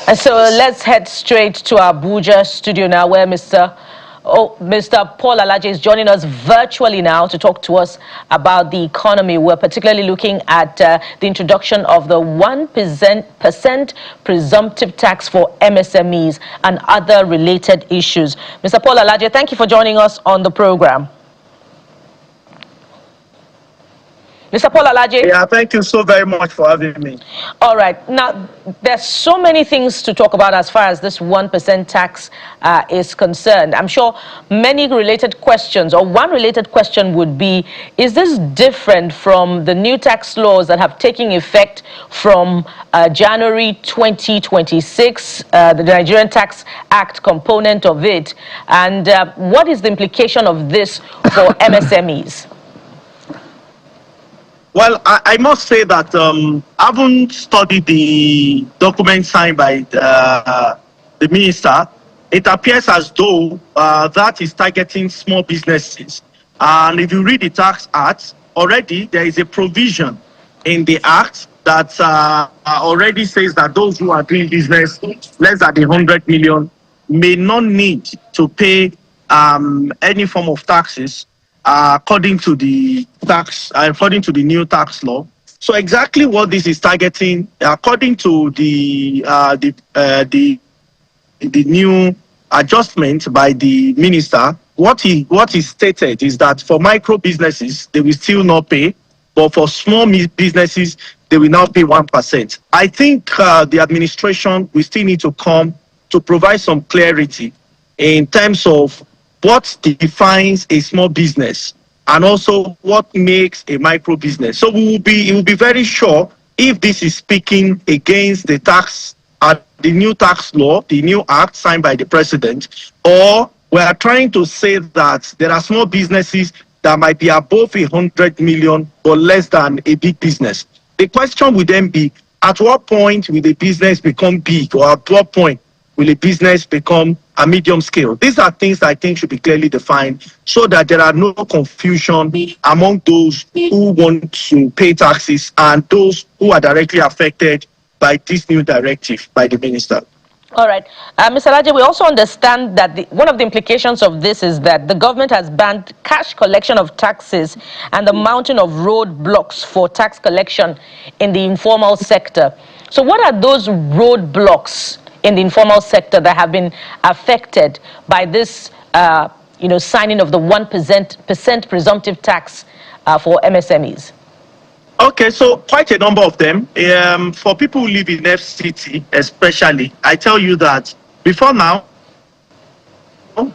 And so let's head straight to our Abuja studio now, where Mr. Paul Alaje is joining us virtually now to talk to us about the economy. We're particularly looking at the introduction of the 1% presumptive tax for MSMEs and other related issues. Mr. Paul Alaje, thank you for joining us on the program. Mr. Paul Alaje. Yeah, thank you so very much for having me. All right. Now, there's so many things to talk about as far as this 1% tax is concerned. I'm sure many related questions, or one related question would be, is this different from the new tax laws that have taken effect from January 2026, the Nigerian Tax Act component of it? And what is the implication of this for MSMEs? Well, I must say that I haven't studied the document signed by the minister. It appears as though that is targeting small businesses. And if you read the Tax Act, already there is a provision in the Act that already says that those who are doing business less than 100 million may not need to pay any form of taxes according to the new tax law. So exactly what this is targeting, according to the new adjustment by the minister, what he stated is that for micro businesses they will still not pay, but for small businesses they will now pay 1%. I think the administration will still need to come to provide some clarity in terms of what defines a small business and also what makes a micro business. So it will be very sure if this is speaking against the the new tax law, the new act signed by the president, or we are trying to say that there are small businesses that might be above 100 million or less than a big business. The question would then be, at what point will the business become big, or at what point will a business become a medium scale? These are things that I think should be clearly defined so that there are no confusion among those who want to pay taxes and those who are directly affected by this new directive by the minister. All right. Mr. Alaje, we also understand that one of the implications of this is that the government has banned cash collection of taxes and the mounting of roadblocks for tax collection in the informal sector. So what are those roadblocks in the informal sector that have been affected by this, signing of the 1% presumptive tax for MSMEs? Okay, so quite a number of them. For people who live in FCT especially, I tell you that before now,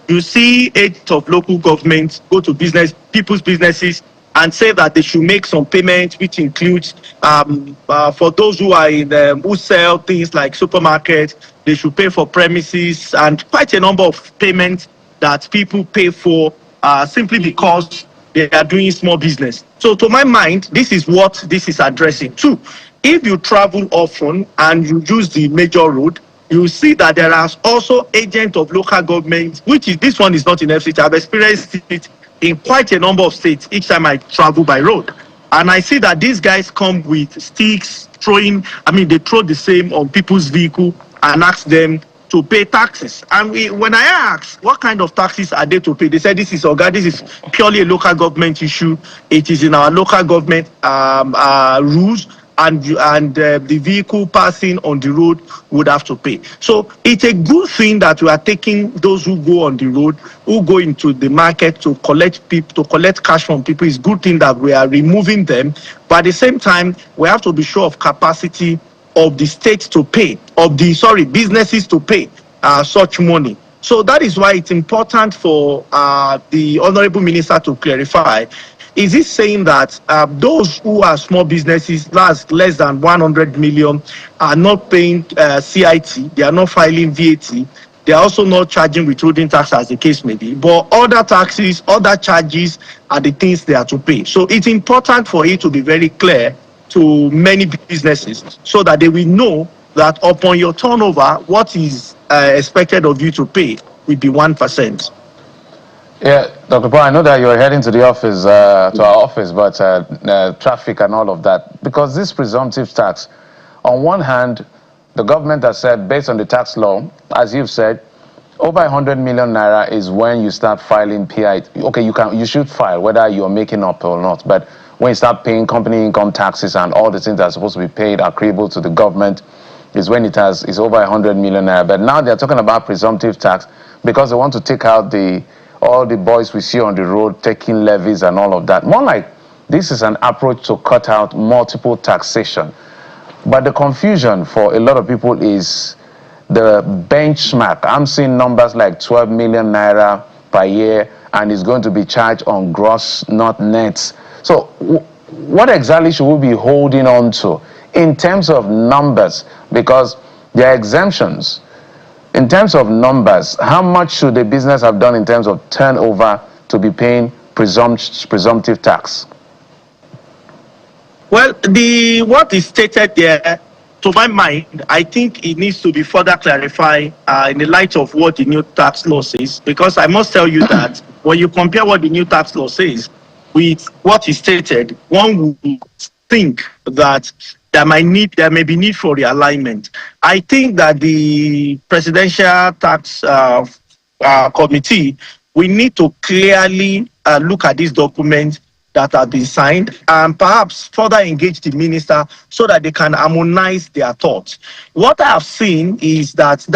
you see aides of local governments go to people's businesses and say that they should make some payments, which includes for those who are who sell things like supermarkets, they should pay for premises, and quite a number of payments that people pay for simply because they are doing small business. So to my mind, this is what this is addressing. Two, if you travel often and you use the major road, you see that there are also agents of local government, this one is not in FCT. I've experienced it in quite a number of states each time I travel by road. And I see that these guys come with sticks, they throw the same on people's vehicle and ask them to pay taxes. And when I asked what kind of taxes are they to pay, they said this is purely a local government issue. It is in our local government rules, and the vehicle passing on the road would have to pay. So it's a good thing that we are taking those who go on the road, who go into the market to collect cash from people. It's a good thing that we are removing them, but at the same time we have to be sure of capacity of the state to pay, businesses to pay such money. So that is why it's important for the Honorable Minister to clarify. Is he saying that those who are small businesses, less than 100 million, are not paying CIT, they are not filing VAT, they are also not charging withholding tax as the case may be, but other taxes, other charges are the things they are to pay. So it's important for it to be very clear to many businesses so that they will know that upon your turnover, what is expected of you to pay will be 1%. Yeah, Dr. Paul, I know that you're heading to the office, to our office, but traffic and all of that, because this presumptive tax, on one hand, the government has said, based on the tax law, as you've said, over 100 million naira is when you start filing PI. Okay, you should file whether you're making up or not. But when you start paying company income taxes and all the things that are supposed to be paid accruable to the government, is when it's over 100 million naira. But now they're talking about presumptive tax because they want to take out all the boys we see on the road taking levies and all of that. More like this is an approach to cut out multiple taxation. But the confusion for a lot of people is the benchmark. I'm seeing numbers like 12 million naira per year, and it's going to be charged on gross, not nets. So what exactly should we be holding on to in terms of numbers? Because there are exemptions. In terms of numbers, how much should the business have done in terms of turnover to be paying presumptive tax? Well, what is stated there, to my mind, I think it needs to be further clarified in the light of what the new tax law says, because I must tell you that when you compare what the new tax law says with what is stated, one would think that there may be need for realignment. I think that the Presidential Tax Committee, we need to clearly look at this document that have been signed and perhaps further engage the minister so that they can harmonize their thoughts. What I have seen is that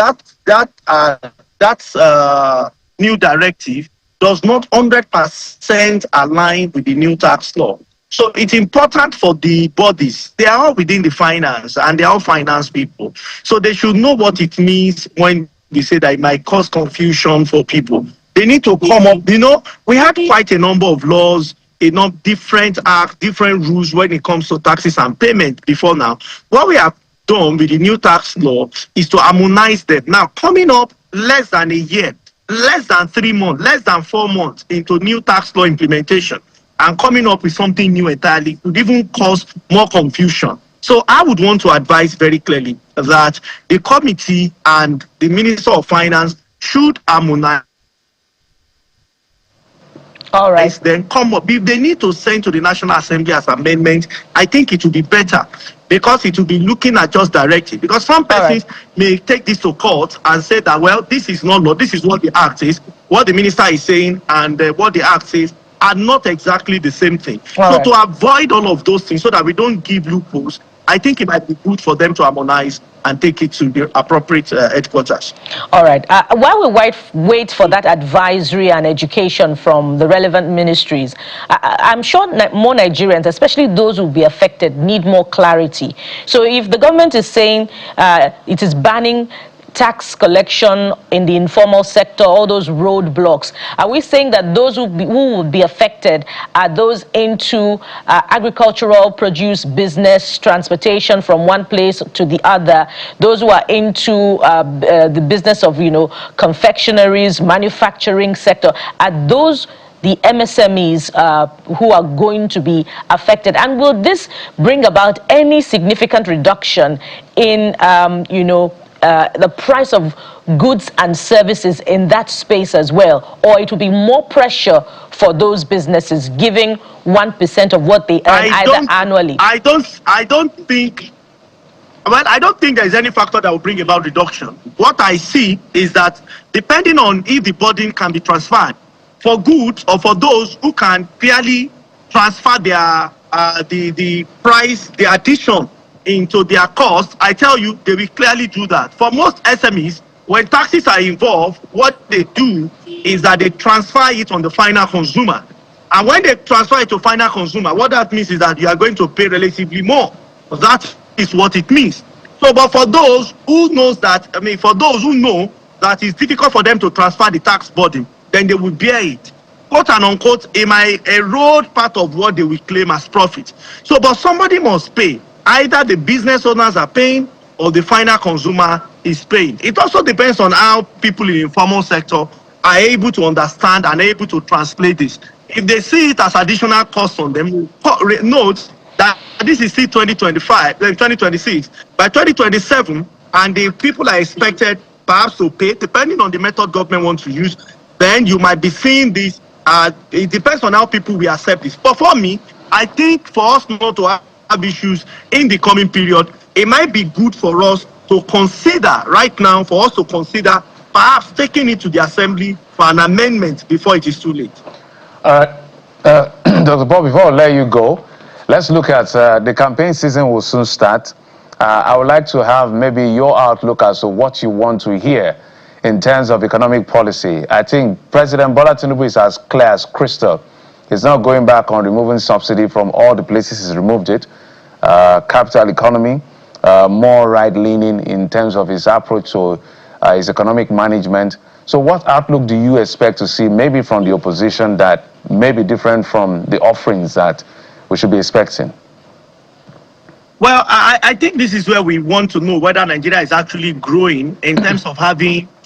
new directive does not 100% align with the new tax law. So it's important for the bodies. They are all within the finance and they are all finance people. So they should know what it means when we say that it might cause confusion for people. They need to come up. We had quite a number of laws, different acts, different rules when it comes to taxes and payment before now. What we have done with the new tax law is to harmonize them. Now, coming up less than a year, less than 3 months, less than 4 months into new tax law implementation, and coming up with something new entirely could even cause more confusion. So I would want to advise very clearly that the committee and the Minister of Finance should harmonize. All right. Then come up. If they need to send to the National Assembly as amendment, I think it will be better because it will be looking at just directive. Because some persons may take this to court and say that, well, this is not law, this is what the act is, what the minister is saying, and what the act says are not exactly the same thing. To avoid all of those things so that we don't give loopholes, I think it might be good for them to harmonize and take it to the appropriate headquarters. All right. While we wait for that advisory and education from the relevant ministries, I'm sure more Nigerians, especially those who will be affected, need more clarity. So if the government is saying it is banning tax collection in the informal sector, all those roadblocks, are we saying that those who will be affected are those into agricultural produce business, transportation from one place to the other, those who are into the business of, confectionaries, manufacturing sector, are those the MSMEs who are going to be affected? And will this bring about any significant reduction in, the price of goods and services in that space as well? Or it will be more pressure for those businesses giving 1% of what they earn annually? I don't think there is any factor that will bring about reduction. What I see is that depending on if the burden can be transferred for goods or for those who can clearly transfer their the price, the addition into their cost, I tell you, they will clearly do that. For most SMEs, when taxes are involved, what they do is that they transfer it on the final consumer. And when they transfer it to final consumer, what that means is that you are going to pay relatively more. That is what it means. So, but for those who knows that, for those who know that it's difficult for them to transfer the tax burden, then they will bear it. Quote and unquote, it might erode part of what they will claim as profit. So, but somebody must pay. Either the business owners are paying or the final consumer is paying. It also depends on how people in the informal sector are able to understand and able to translate this. If they see it as additional cost on them, note that this is still 2025, 2026. By 2027, and the people are expected perhaps to pay, depending on the method government wants to use, then you might be seeing this. It depends on how people will accept this. But for me, I think for us not to have issues in the coming period, it might be good for us to consider right now, for us to consider perhaps taking it to the assembly for an amendment before it is too late? Dr. Paul, before I let you go, let's look at the campaign season will soon start. I would like to have maybe your outlook as to what you want to hear in terms of economic policy. I think President Bola Tinubu is as clear as crystal. He's not going back on removing subsidy from all the places he's removed it. Capital economy, more right-leaning in terms of his approach to his economic management. So what outlook do you expect to see maybe from the opposition that may be different from the offerings that we should be expecting? Well, I think this is where we want to know whether Nigeria is actually growing in terms of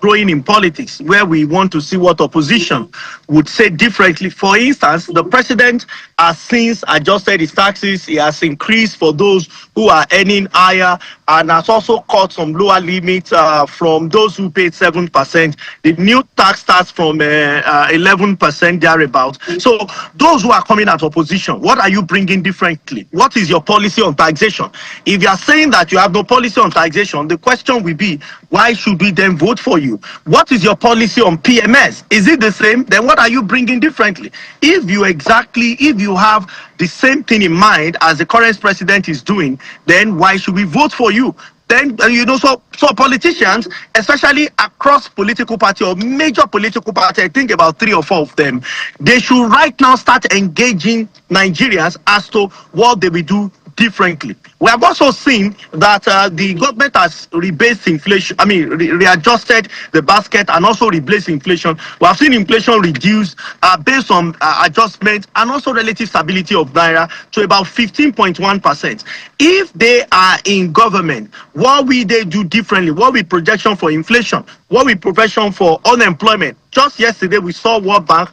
growing in politics, where we want to see what opposition would say differently. For instance, the president has since adjusted his taxes. He has increased for those who are earning higher and has also cut some lower limits from those who paid 7%. The new tax starts from 11% thereabout. So those who are coming as opposition, what are you bringing differently? What is your policy on taxation? If you are saying that you have no policy on taxation, the question will be, why should we then vote for you? What is your policy on PMS? Is it the same? Then what are you bringing differently? If you have the same thing in mind as the current president is doing, then why should we vote for you? Then, so politicians, especially across political party or major political party, I think about 3 or 4 of them, they should right now start engaging Nigerians as to what they will do differently. We have also seen that the government has rebased inflation, readjusted the basket and also rebased inflation. We have seen inflation reduced based on adjustment and also relative stability of Naira to about 15.1%. If they are in government, what will they do differently? What will projection for inflation? What will projection for unemployment? Just yesterday, we saw World Bank,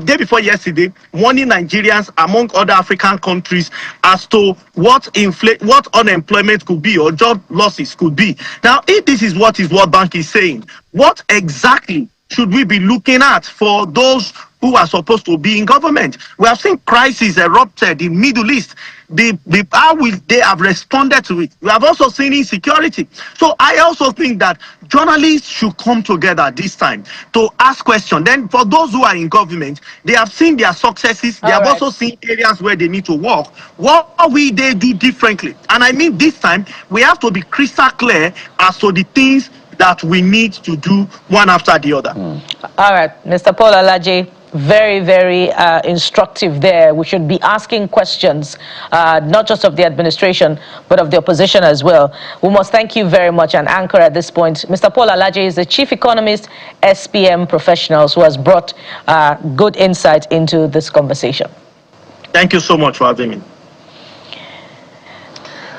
day before yesterday, warning Nigerians among other African countries as to what unemployment could be or job losses could be. Now, if this is what World Bank is saying, what exactly should we be looking at for those who are supposed to be in government? We have seen crises erupted in Middle East. How will they have responded to it? We have also seen insecurity. So I also think that journalists should come together this time to ask questions. Then for those who are in government, they have seen their successes. They have also seen areas where they need to work. What will they do differently? And I mean, this time, we have to be crystal clear as to the things that we need to do one after the other. All right, Mr. Paul Alaje, very, very instructive there. We should be asking questions, not just of the administration, but of the opposition as well. We must thank you very much and anchor at this point. Mr. Paul Alaje is the Chief Economist, SPM Professionals, who has brought good insight into this conversation. Thank you so much for having me.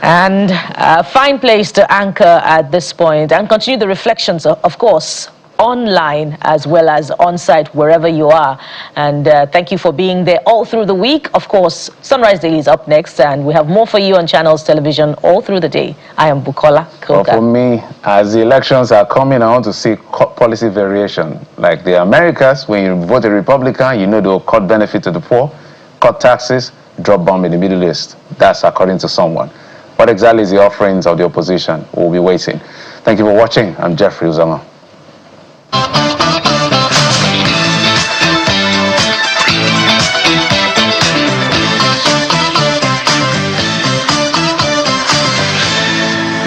And a fine place to anchor at this point and continue the reflections, of course, online as well as on-site, wherever you are. And thank you for being there all through the week. Of course, Sunrise Daily is up next, and we have more for you on Channels Television all through the day. I am Bukola Koga. Well, for me, as the elections are coming, I want to see policy variation. Like the Americas, when you vote a Republican, you know they'll cut benefit to the poor, cut taxes, drop bomb in the Middle East. That's according to someone. What exactly is the offerings of the opposition? We'll be waiting. Thank you for watching. I'm Jeffrey Uzama.